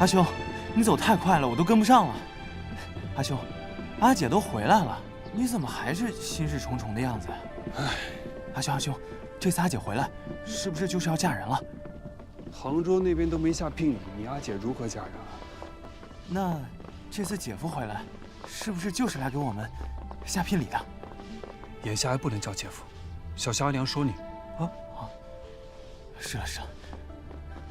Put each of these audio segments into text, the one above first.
阿兄，你走太快了，我都跟不上了。阿兄，阿姐都回来了，你怎么还是心事重重的样子？哎，阿兄，这次阿姐回来，是不是就是要嫁人了？杭州那边都没下聘礼，你阿姐如何嫁人啊？那这次姐夫回来，是不是就是来给我们下聘礼的？眼下还不能叫姐夫，小夏阿娘说你。是了，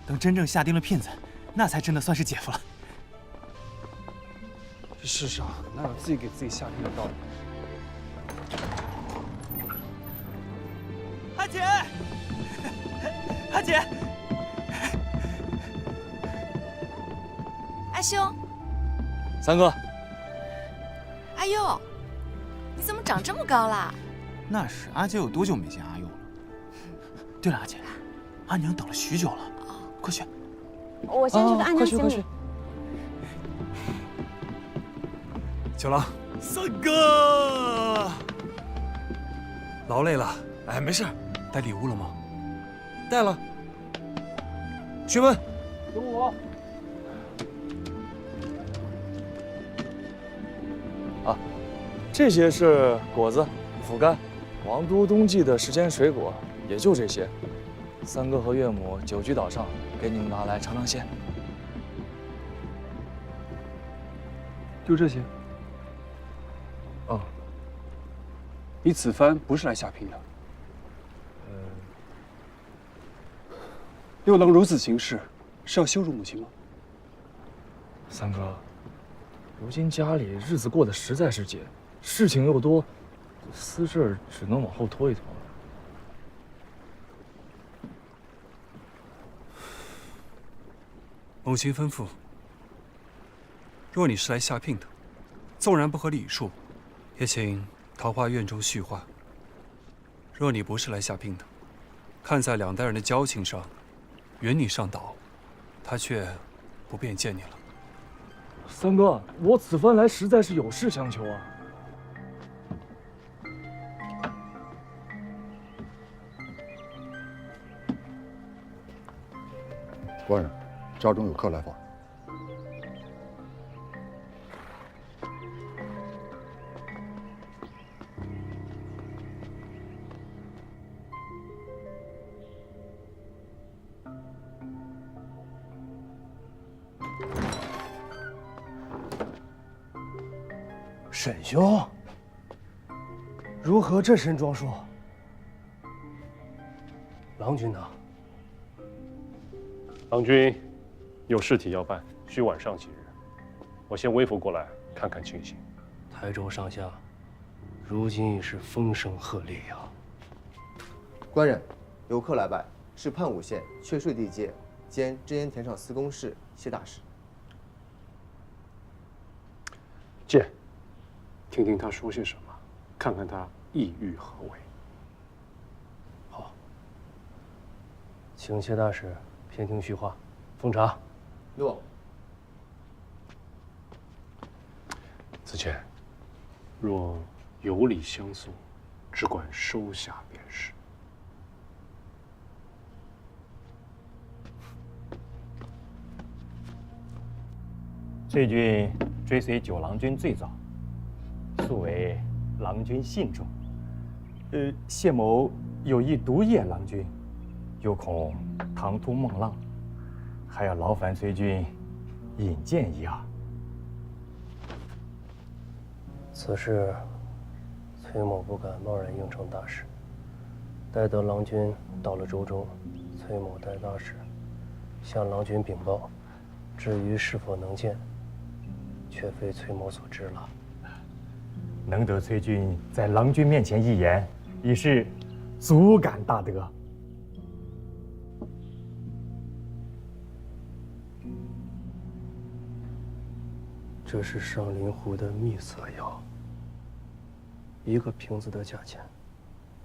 等真正下定了聘子，那才真的算是姐夫了。这世上哪有自己给自己下聘的道理？阿姐，阿姐，阿兄，三哥，阿佑，你怎么长这么高啦？那是阿姐有多久没见阿佑了？对了，阿姐，阿娘等了许久了，快去。我先去给阿娘行礼。九郎，三哥，劳累了，哎，没事。带礼物了吗？带了。学问，有我。啊，这些是果子、腐干，王都冬季的时间水果，也就这些。三哥和岳母久居岛上，给你们拿来尝尝鲜。就这些。哦，你此番不是来下聘的。六郎如此行事，是要羞辱母亲吗？三哥，如今家里日子过得实在是紧，事情又多，私事只能往后拖一拖了。母亲吩咐，若你是来下聘的，纵然不合礼数，也请桃花院中叙话。若你不是来下聘的，看在两代人的交情上，允你上岛，他却不便见你了。三哥，我此番来实在是有事相求啊。官人，家中有客来访。沈兄，如何这身装束？郎君呢？郎君有事体要办，需晚上几日。我先微服过来看看情形。台州上下，如今已是风声鹤唳呀。官人，有客来拜，是判武县阙税地界兼知烟田上司公事谢大使。见。听听他说些什么，看看他意欲何为。好，请谢大使偏听叙话，奉茶。诺。子谦，若有礼相送，只管收下便是。翠君追随九郎君最早，素为郎君信重。谢某有意独谒郎君，又恐唐突孟浪，还要劳烦崔君引荐一二。此事，崔某不敢贸然应承大使。待得郎君到了州中，崔某代大使向郎君禀报。至于是否能见，却非崔某所知了。能得崔君在郎君面前一言，已是足感大德。这是上林湖的秘色药，一个瓶子的价钱，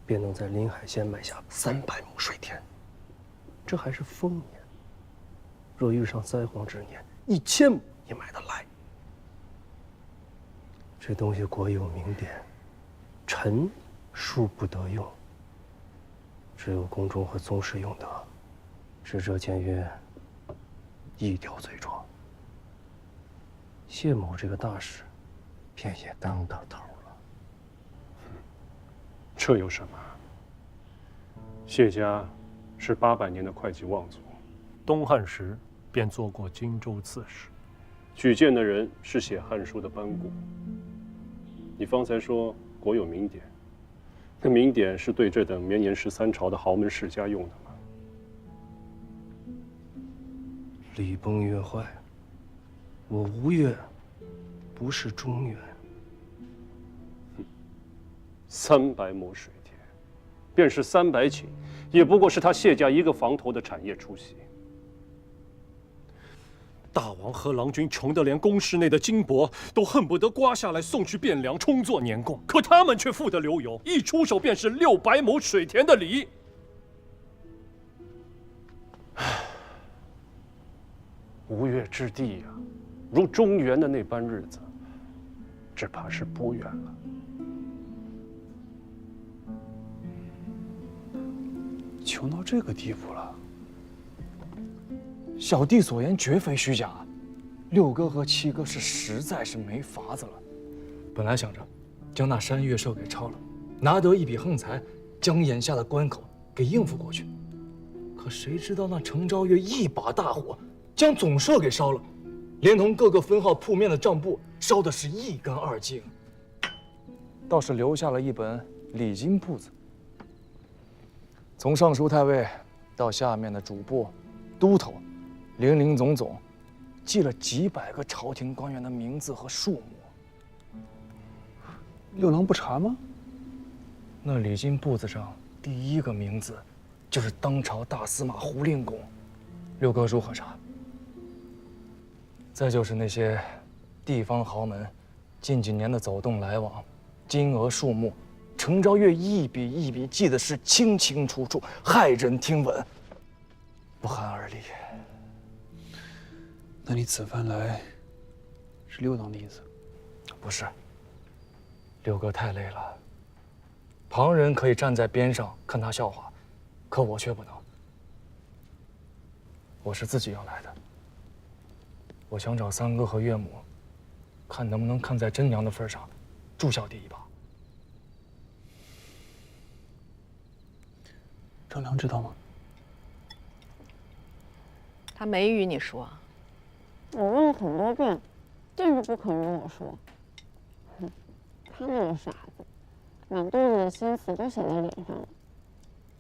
便能在临海县买下300亩水田。这还是丰年，若遇上灾荒之年，1000亩也买得来。这东西国有名典，臣恕不得用，只有宫中和宗室用得。使者简曰：一条罪状。谢某这个大事，便也当到头了。这有什么？谢家是800年的会稽望族，东汉时便做过荆州刺史，举荐的人是写《汉书》的班固。你方才说国有名典，那名典是对这等绵延13朝的豪门世家用的吗？礼崩乐坏，我吴越不是中原。 300亩水田，便是300顷，也不过是他谢家一个房头的产业出息。大王和郎君穷得连宫室内的金帛都恨不得刮下来送去汴梁充作年贡，可他们却富得流油，一出手便是600亩水田的礼。吴越之地呀，如中原的那般日子，只怕是不远了。 穷到这个地步了，小弟所言绝非虚假。六哥和七哥是实在是没法子了。本来想着将那山岳社给抄了，拿得一笔横财，将眼下的关口给应付过去。可谁知道那程昭岳一把大火，将总社给烧了，连同各个分号铺面的账簿烧的是一干二净。倒是留下了一本礼金簿子。 从尚书太尉到下面的主簿、都头，零零总总，记了几百个朝廷官员的名字和数目。六郎不查吗？那礼金簿子上第一个名字，就是当朝大司马胡令公。六哥如何查？再就是那些地方豪门近几年的走动来往，金额数目。 程昭岳一笔一笔记得是清清楚楚，骇人听闻，不寒而栗。那你此番来，是六郎的意思？不是，六哥太累了。旁人可以站在边上看他笑话，可我却不能。我是自己要来的。我想找三哥和岳母，看能不能看在真娘的份上，助小弟一把。 张良知道吗？他没与你说。我问了很多遍，就是不肯与我说。哼，他那个傻子，满肚子的心思都写在脸上了，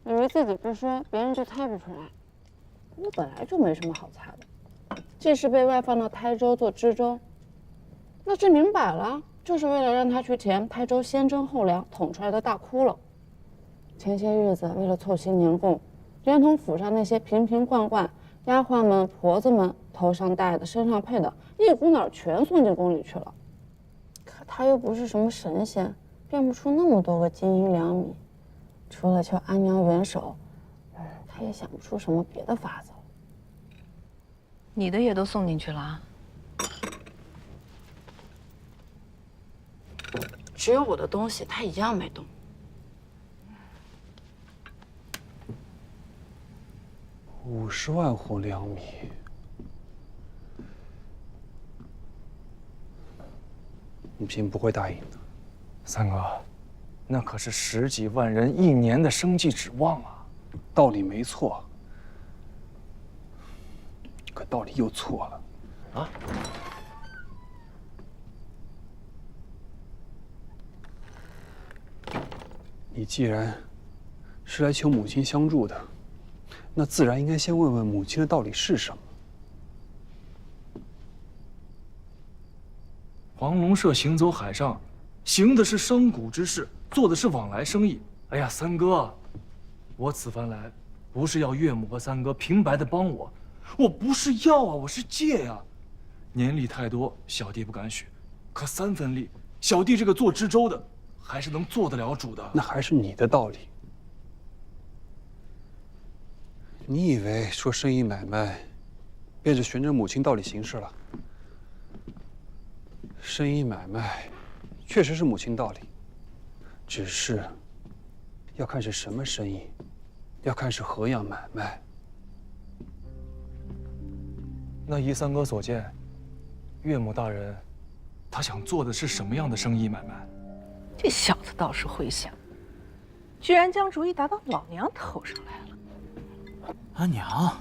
以为自己不说，别人就猜不出来。我本来就没什么好猜的，这是被外放到台州做知州，那这明摆了，就是为了让他去填台州先征后粮捅出来的大窟窿。 前些日子，为了凑齐年贡，连同府上那些瓶瓶罐罐、丫鬟们、婆子们头上戴的、身上配的，一股脑全送进宫里去了。可他又不是什么神仙，变不出那么多个金银两米，除了求安娘援手，他也想不出什么别的法子了。你的也都送进去了啊？只有我的东西，他一样没动。 50万户2米，母亲不会答应的。三哥，那可是10几万人1年的生计指望啊！道理没错，可道理又错了。啊？你既然是来求母亲相助的。 那自然应该先问问母亲的道理是什么。黄龙社行走海上，行的是商贾之事，做的是往来生意。哎呀，三哥，我此番来，不是要岳母和三哥平白的帮我，我不是要啊，我是借呀。年力太多，小弟不敢许，可3分力，小弟这个做知州的，还是能做得了主的。那还是你的道理。 你以为说生意买卖，便是循着母亲道理行事了？生意买卖，确实是母亲道理，只是要看是什么生意，要看是何样买卖。那依三哥所见，岳母大人他想做的是什么样的生意买卖？这小子倒是会想，居然将主意打到老娘头上来了。阿娘，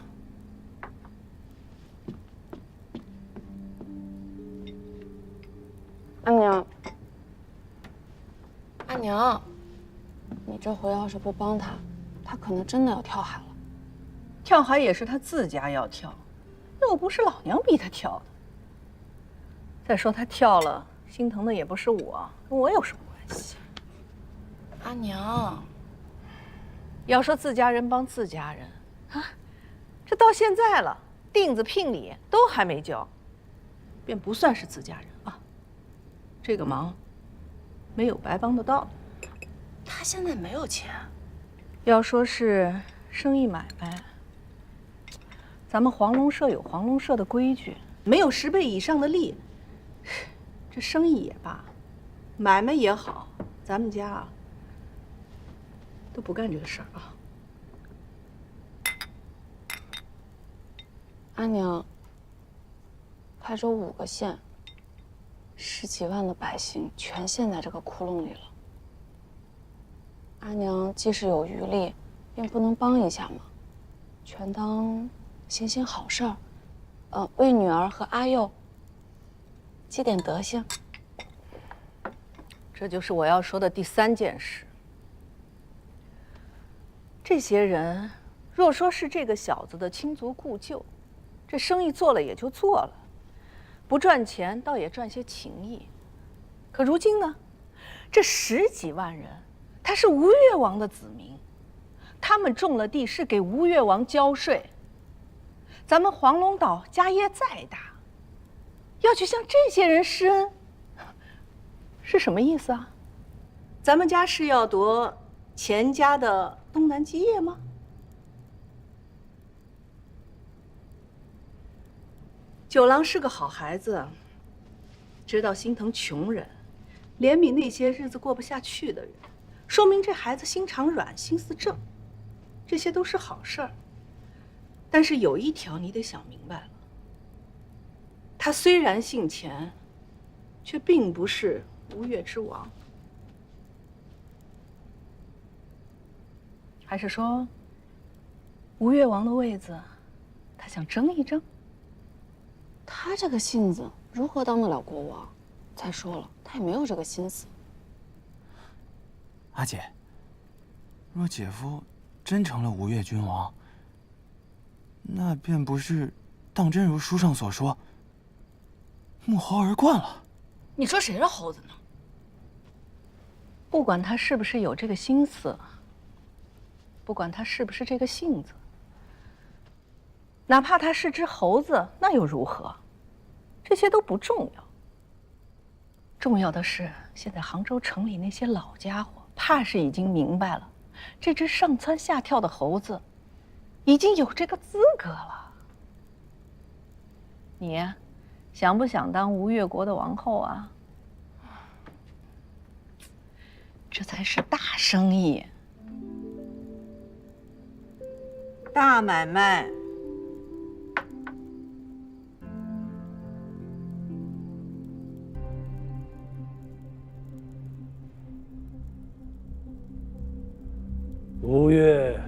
阿娘，阿娘，你这回要是不帮他，他可能真的要跳海了。跳海也是他自家要跳，又不是老娘逼他跳的。再说他跳了，心疼的也不是我，跟我有什么关系？阿娘，要说自家人帮自家人啊，这到现在了，定子聘礼都还没交，便不算是自家人了。这个忙没有白帮得到。他现在没有钱。要说是生意买卖，咱们黄龙社有黄龙社的规矩，没有10倍以上的利，这生意也罢，买卖也好，咱们家啊都不干这个事儿啊。阿娘，台州5个县，10几万的百姓全陷在这个窟窿里了。阿娘即使有余力，便不能帮一下吗？全当行行好事儿，为女儿和阿佑积点德行。这就是我要说的第3件事。这些人若说是这个小子的亲族故旧，这生意做了也就做了，不赚钱倒也赚些情谊。可如今呢，这10几万人，他是吴越王的子民，他们种了地是给吴越王交税。咱们黄龙岛家业再大，要去向这些人施恩，是什么意思啊？咱们家是要夺钱家的东南基业吗？九郎是个好孩子，知道心疼穷人，怜悯那些日子过不下去的人，说明这孩子心肠软，心思正，这些都是好事儿。但是有一条你得想明白了，他虽然姓钱，却并不是吴越之王。还是说，吴越王的位子，他想争一争？他这个性子如何当得了国王？再说了，他也没有这个心思。阿姐，若姐夫真成了吴越君王，那便不是当真如书上所说，穆侯而冠了。你说谁是猴子呢？不管他是不是有这个心思，不管他是不是这个性子，哪怕他是只猴子，那又如何？这些都不重要。重要的是，现在杭州城里那些老家伙，怕是已经明白了，这只上蹿下跳的猴子，已经有这个资格了。你想不想当吴越国的王后啊？这才是大生意，大买卖。吴越，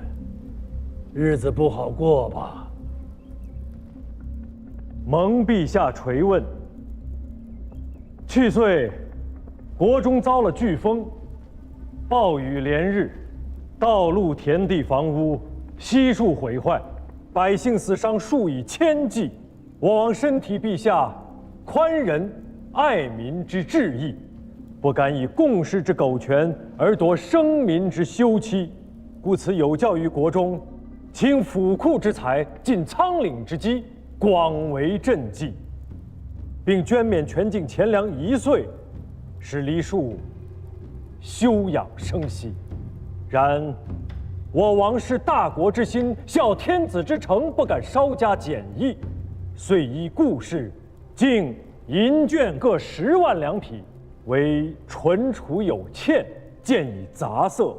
日子不好过吧？蒙陛下垂问。去岁，国中遭了飓风，暴雨连日，道路、田地、房屋悉数毁坏，百姓死伤数以千计。我王深体陛下宽仁爱民之志意，不敢以共事之苟全而夺生民之休戚。故此有教于国中，倾府库之财，尽仓廪之机，广为赈济，并捐免全境钱粮1岁，使黎庶休养生息。然我王视大国之心，效天子之诚，不敢稍加减役，遂依故事，竟银券各10万两匹，为纯储有欠，见以杂色。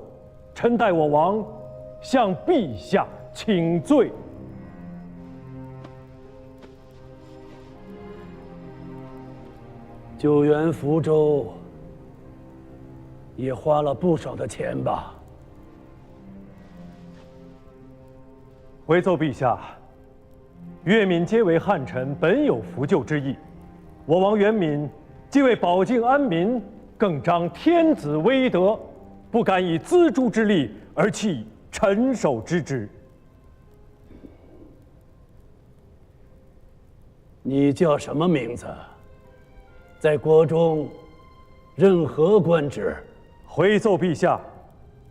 臣代我王向陛下请罪。救援福州也花了不少的钱吧？回奏陛下，越闽皆为汉臣，本有扶救之意。我王元敏既为保境安民，更彰天子威德，不敢以锱铢之力而弃臣手之职。你叫什么名字？在国中任何官职？回奏陛下，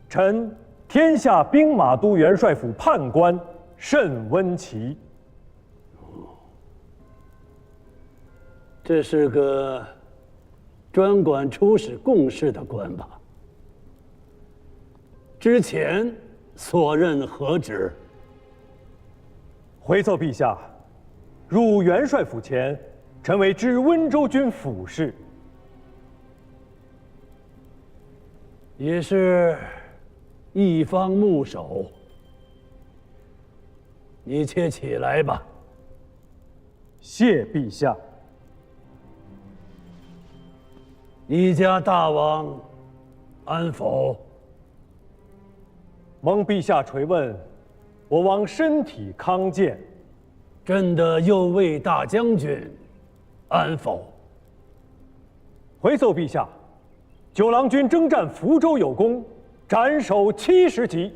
臣天下兵马都元帅府判官慎温琪。这是个专管出使贡事的官吧？之前所任何职？回奏陛下，入元帅府前，臣为知温州军府事。也是一方牧首。你且起来吧。谢陛下。你家大王安否？蒙陛下垂问，我王身体康健。朕的右卫大将军安否？回奏陛下，九郎军征战福州有功，斩首70级，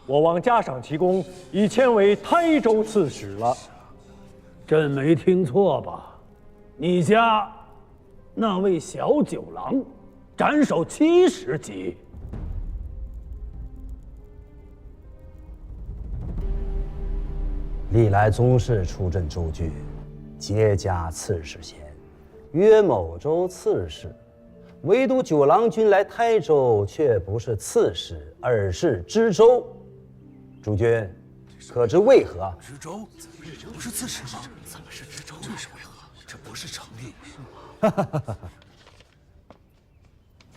我王加赏其功，已迁为台州刺史了。朕没听错吧？你家那位小九郎斩首70级。历来宗室出镇州郡，皆加刺史衔，约某州刺史。唯独九郎君来台州，却不是刺史，而是知州。诸君，可知为何？知州不是刺史吗？怎么是知州？这是为何？这不是成立。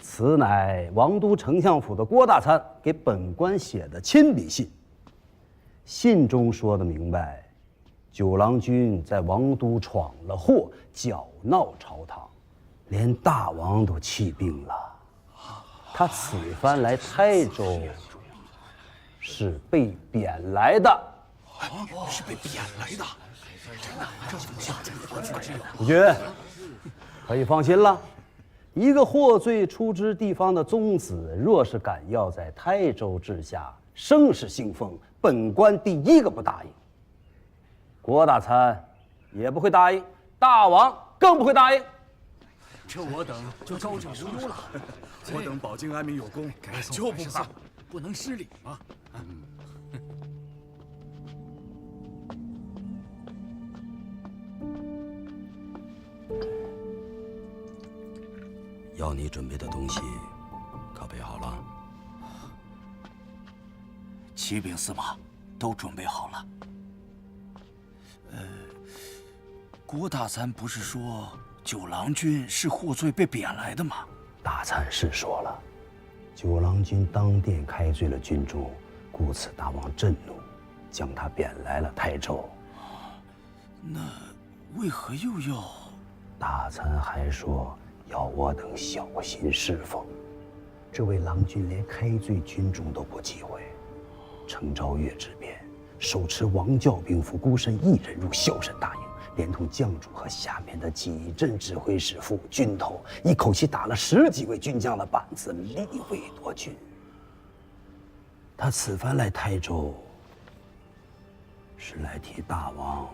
此乃王都丞相府的郭大参给本官写的亲笔信。信中说的明白，九郎君在王都闯了祸，搅闹朝堂，连大王都气病了。他此番来台州，是被贬来的。是被贬来的。主君，可以放心了。一个获罪出之地方的宗子，若是敢要在台州治下声势兴风，本官第一个不答应。郭大参也不会答应，大王更不会答应。这我等就高枕无忧了。我等保境安民有功，就不怕，不能失礼吗？要你准备的东西，可备好了？启禀司马，都准备好了。郭大参不是说九郎君是获罪被贬来的吗？大参是说了，九郎君当殿开罪了军中，故此大王震怒，将他贬来了台州。那为何又要？大参还说要我等小心侍奉。这位郎君连开罪军中都不忌讳。程昭岳之变，手持王教兵符孤身一人入孝慎大营，连同将主和下面的几镇指挥使副军头，一口气打了10几位军将的板子，立位夺军。他此番来台州，是来替大王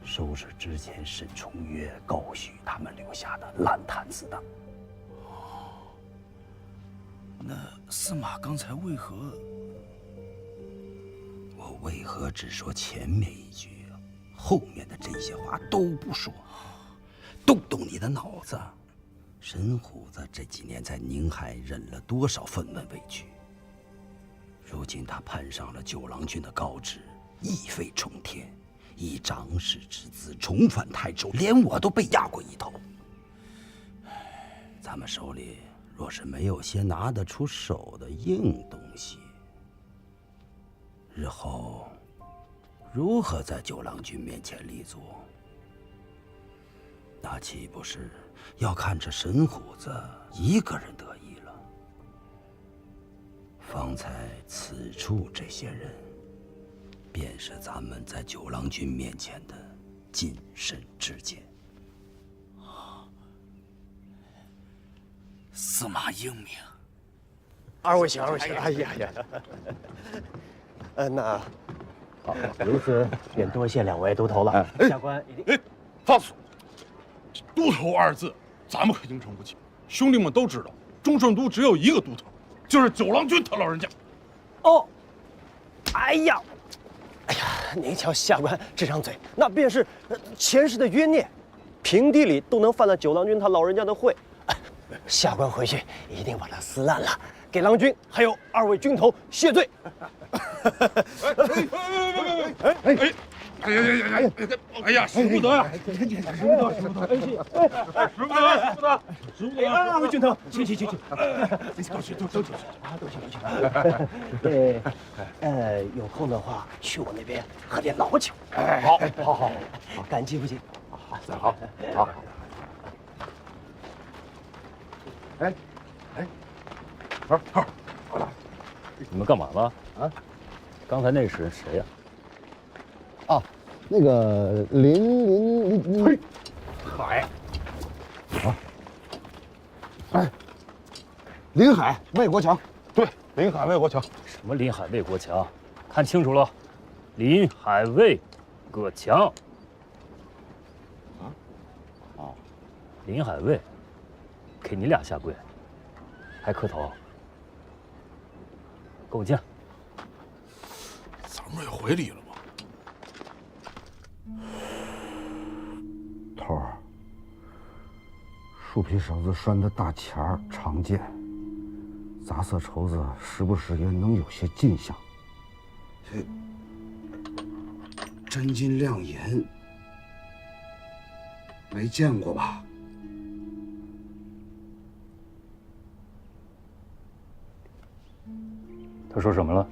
收拾之前沈崇岳、高许他们留下的烂摊子的。那司马刚才为何？我为何只说前面一句，后面的这些话都不说？动动你的脑子。沈虎子这几年在宁海忍了多少愤懑委屈，如今他攀上了九郎君的高枝，一飞冲天，以长史之资重返台州，连我都被压过一头。咱们手里若是没有些拿得出手的硬东西，日后如何在九郎君面前立足？那岂不是要看这神虎子一个人得意了。方才此处这些人，便是咱们在九郎君面前的近身之见。司马英明，二位请，二位请。哎呀呀，那好，如此便多谢两位都头了。下官一定。放肆！都头二字，咱们可应承不起。兄弟们都知道，中顺都只有一个都头，就是九郎君他老人家。哦，哎呀，您瞧下官这张嘴，那便是前世的冤孽，平地里都能犯了九郎君他老人家的讳。下官回去一定把它撕烂了，给郎君还有二位军头谢罪。哎呀，使不得呀！使不得！二位军头，请，都去。有空的话去我那边喝点老酒。好，感激不尽。好。好，你们干嘛了？啊？刚才那是人谁呀？啊，那个林，海。啊，哎，临海魏国强，对，临海魏国强。什么临海魏国强？看清楚了，临海魏国强。临海魏，给你俩下跪，还磕头，跟我见。咱们也回礼了吗？头儿，树皮绳子拴的大钱儿常见，杂色绸子时不时也能有些进项。真金亮银，没见过吧？他说什么了？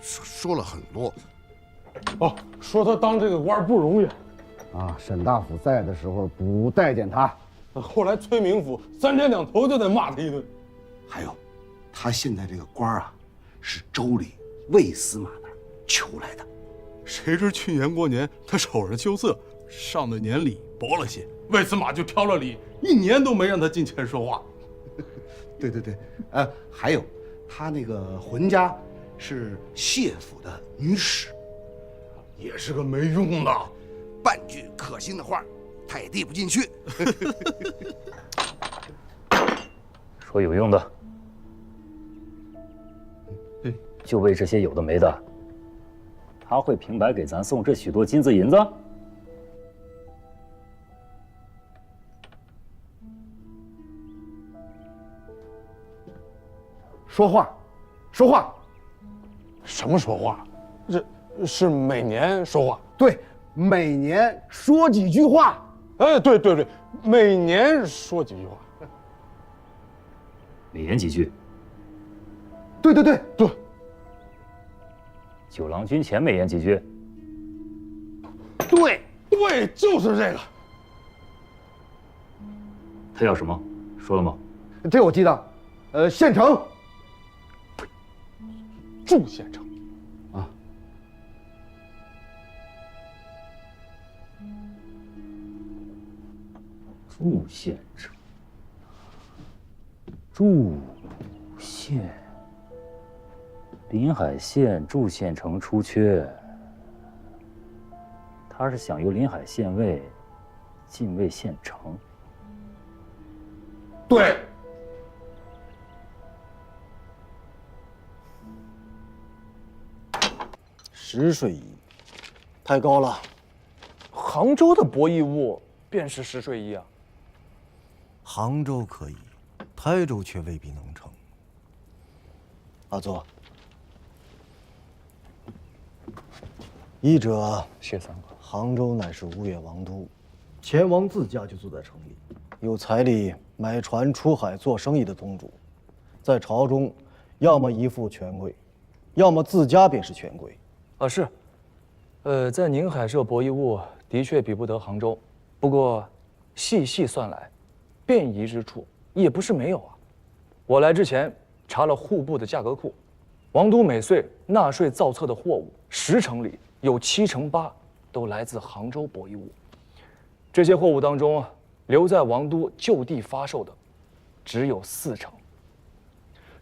说了很多。哦，说他当这个官不容易。啊，沈大夫在的时候不待见他，后来崔明府3天2头就得骂他一顿。还有，他现在这个官啊，是州里魏司马那儿求来的。谁知去年过年他瞅着羞涩，上的年礼薄了些，魏司马就挑了理，1年都没让他进前说话。对，还有，他那个浑家是谢府的女史，也是个没用的，半句可信的话，他也递不进去。说有用的，就为这些有的没的，他会平白给咱送这许多金子银子？说话，什么说话？这是每年说话。对，每年说几句话。哎，对，每年说几句话。每言几句。对。九郎君前每言几句。对，就是这个。他要什么？说了吗？这我记得。县城。祝县城。啊。祝县城。祝县。临海县祝县城出缺，他是想由临海县尉进魏县城。对。10税一，太高了。杭州的博弈物便是10税1啊。杭州可以，台州却未必能成。阿祖，一者谢三哥，杭州乃是吴越王都，前王自家就住在城里，有财力买船出海做生意的宗主，在朝中要么依附权贵，要么自家便是权贵。是，在宁海设博弈物的确比不得杭州，不过，细细算来，便宜之处也不是没有啊。我来之前查了户部的价格库，王都每岁纳税造册的货物10成里有7成8都来自杭州博弈物。这些货物当中，留在王都就地发售的只有4成，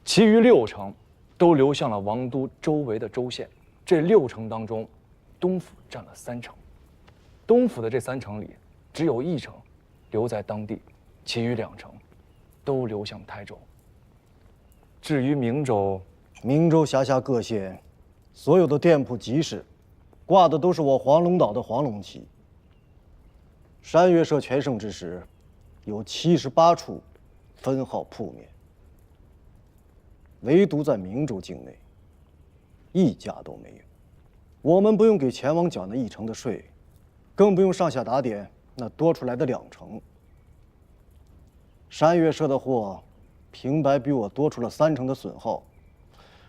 其余6成都流向了王都周围的州县。这6成当中，东府占了3成。东府的这3成里，只有1成留在当地，其余2成都流向台州。至于明州，明州辖下各县，所有的店铺集市，挂的都是我黄龙岛的黄龙旗。山岳社全盛之时，有78处分号铺面，唯独在明州境内，一家都没有。我们不用给钱王缴那1成的税，更不用上下打点那多出来的2成。山岳社的货，平白比我多出了3成的损耗，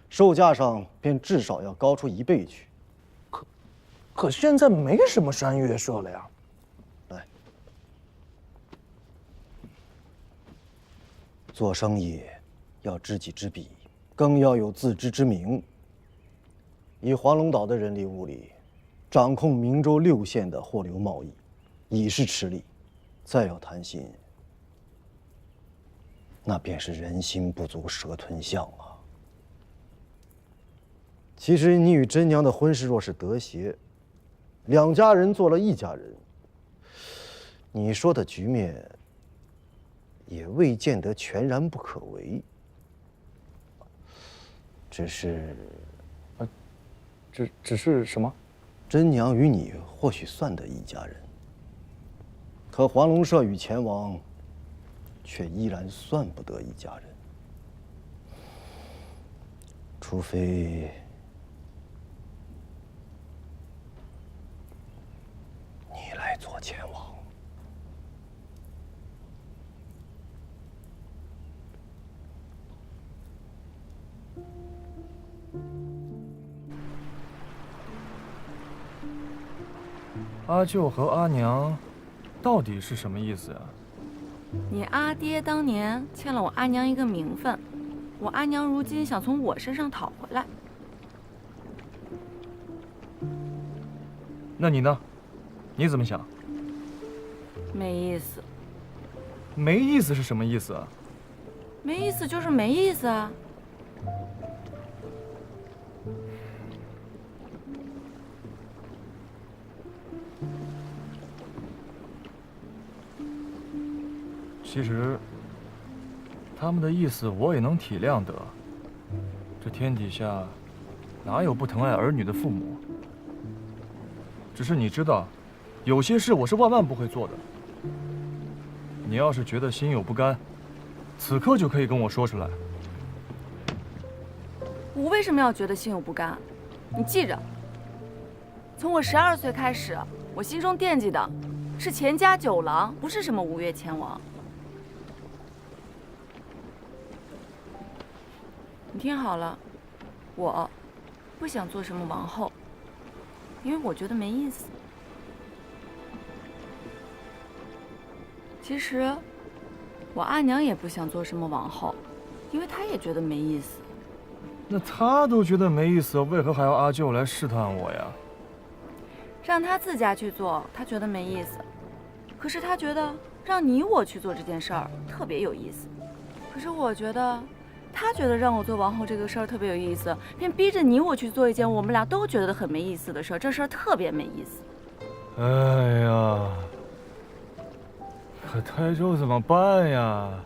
售价上便至少要高出1倍去。可现在没什么山岳社了呀。来，做生意要知己知彼，更要有自知之明。以黄龙岛的人力物力，掌控明州6县的货流贸易，已是吃力，再要贪心，那便是人心不足蛇吞象啊。其实你与真娘的婚事若是得谐，2家人做了1家人，你说的局面也未见得全然不可为。只是，只是什么？真娘与你或许算得1家人，可黄龙社与钱王却依然算不得1家人。除非你来做钱王。阿舅和阿娘，到底是什么意思呀？你阿爹当年欠了我阿娘一个名分，我阿娘如今想从我身上讨回来。那你呢？你怎么想？没意思。没意思是什么意思啊？没意思就是没意思啊。其实，他们的意思我也能体谅得。这天底下，哪有不疼爱儿女的父母？只是你知道，有些事我是万万不会做的。你要是觉得心有不甘，此刻就可以跟我说出来。我为什么要觉得心有不甘？你记着，从我12岁开始，我心中惦记的是钱家9郎，不是什么吴越钱王。你听好了，我不想做什么王后，因为我觉得没意思。其实，我阿娘也不想做什么王后，因为她也觉得没意思。那她都觉得没意思，为何还要阿舅来试探我呀？让她自家去做，她觉得没意思；可是她觉得让你我去做这件事儿特别有意思。可是我觉得。他觉得让我做王后这个事儿特别有意思，便逼着你我去做一件我们俩都觉得很没意思的事儿，这事儿特别没意思。哎呀，可台州怎么办呀？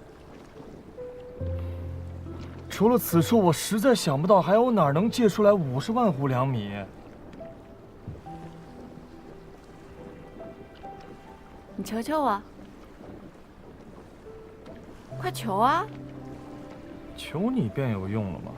除了此处，我实在想不到还有哪儿能借出来50万斛粮米。你求求我，快求啊！求你便有用了吗？